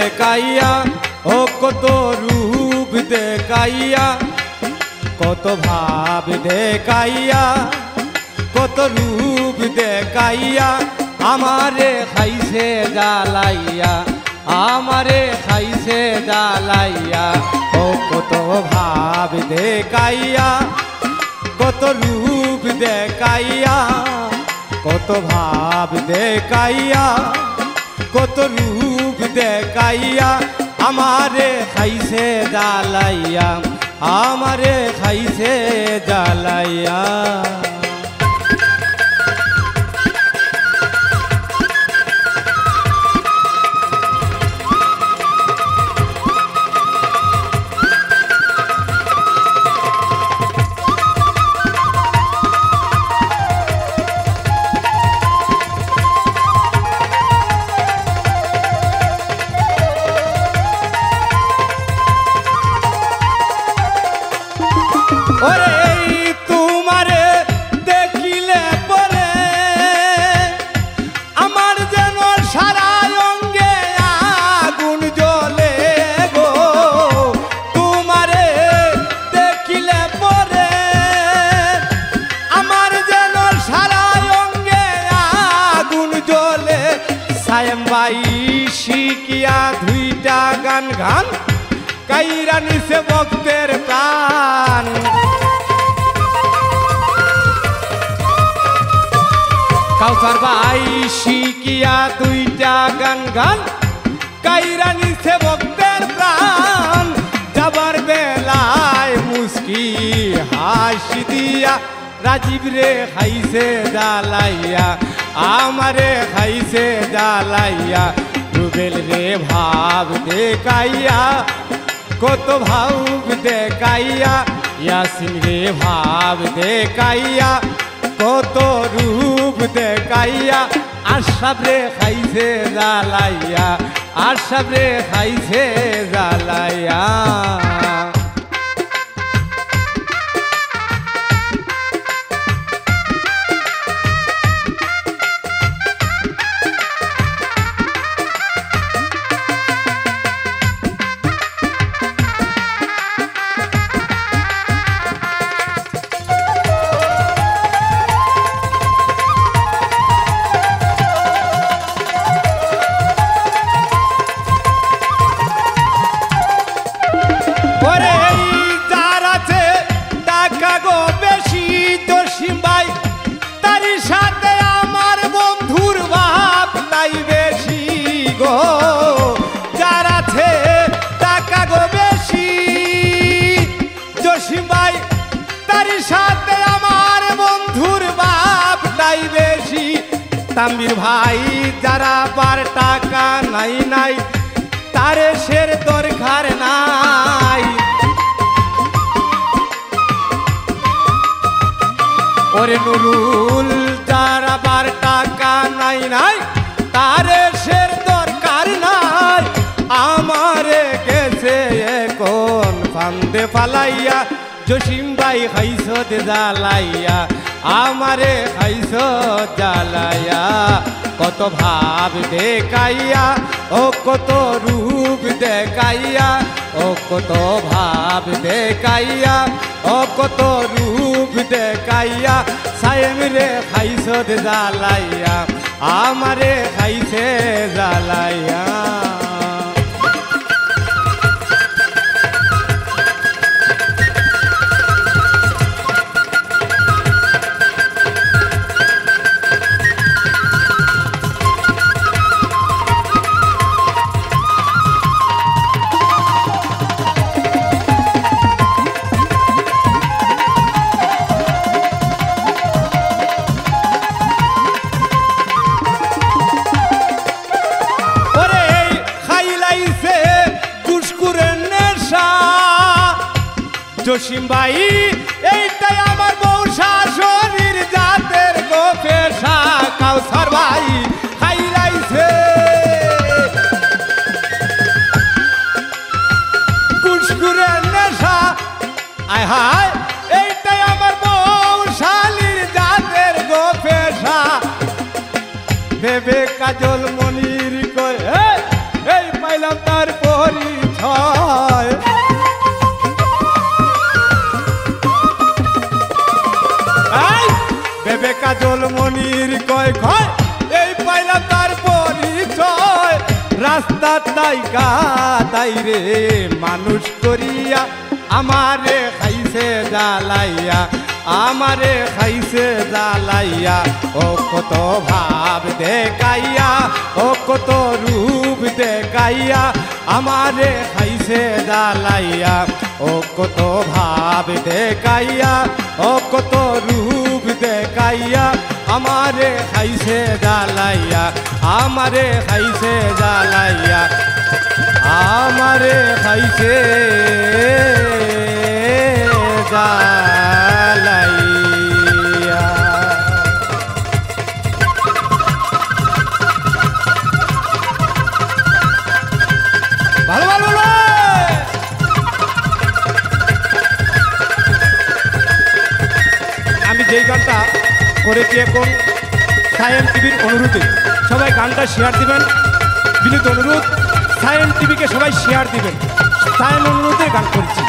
দেখাইয়া ও কত রূপ দেখাইয়া কত ভাব দেখাইয়া কত রূপ দেখাইয়া আমারে খাইছে জ্বালাইয়া আমারে খাইছে জ্বালাইয়া ও কত ভাব দেখাইয়া কত রূপ দেখাইয়া কত ভাব দেখাইয়া কত রূপ দেখাইয়া আমারে খাইছে জ্বালাইয়া আমারে খাইছে জ্বালাইয়া ওরে তোমারে দেখিলে পরে আমার যেন সারা অঙ্গে আগুন জ্বলে গো তোমারে দেখিলে পরে আমার যেন সারা অঙ্গে আগুন জ্বলে সায়েম ভাই শিখিয়া দুইটা গান গান কাইরা নিছে ভক্তের প্রাণ কাউসার ভাই শিখিয়া দুইটা গান গান কাইরা নিছে ভক্তের প্রাণ যাবার বেলায় মুস্কি হাসি দিয়া রাজীব রে খাইছে জ্বালাইয়া আমারে খাইছে জ্বালাইয়া রুবেল রে ভাব দেখাইয়া কত ভাব দেখাইয়া ইয়াসিন রে ভাব দেখাইয়া কত রূপ দেখাইয়া আশরাফ রে খাইছে জ্বালাইয়া আশরাফ রে খাইছে জ্বালাইয়া তাম্বির ভাই যারা বার টাকা নাই নাই তারে শের দরকার নাই ওরে নুরুল যারা বার টাকা নাই নাই তারে শের দরকার নাই আমারে গেছে এখন ফান্দে ফালাইয়া জসিম ভাই খাইছ জ্বালাইয়া আমারে খাইছ জ্বালাইয়া কত ভাব দেখাইয়া ও কত রূপ দেখাইয়া ও কত ভাব দেখাইয়া ও কত রূপ দেখাইয়া সায়েম রে খাইছ জ্বালাইয়া আমারে খাইছে জ্বালাইয়া জসিম ভাই এইটাই আমার বউ শাশুড়ির জাতের গো পেশা কাউসার ভাই খাইলাইছে কুসকুরের নেশা আয় হায় এইটাই আমার বউ শালির জাতের গো পেশা ভেবে কাজল মনির কই এই পাইলাম তার পরিচয়। বেবে কাজল মনির কয় কয় এই পাইলা তার পরিচয়। রাস্তা তাইকা তাই রে মানুষ করিয়া আমারে খাইছে জ্বালাইয়া, আমারে খাইছে জ্বালাইয়া। ও কত ভাব দেখাইয়া, ও কত রূপ দেখাইয়া আমারে খাইছে জ্বালাইয়া। ও কত ভাব দেখাইয়া, ও কত রূপ দেখাইয়া আমারে খাইছে জ্বালাইয়া, আমারে খাইছে জ্বালাইয়া, আমারে খাইছে জ্বালাইয়া। ভালো ভালো ভালো। আমি যেই গানটা করেছি এখন সায়েন টিভির অনুরোধে সবাই গানটা শেয়ার দিবেন। বিনীত অনুরোধ, সায়েন টিভিকে সবাই শেয়ার দিবেন। সায়েন অনুরোধে গান করছি।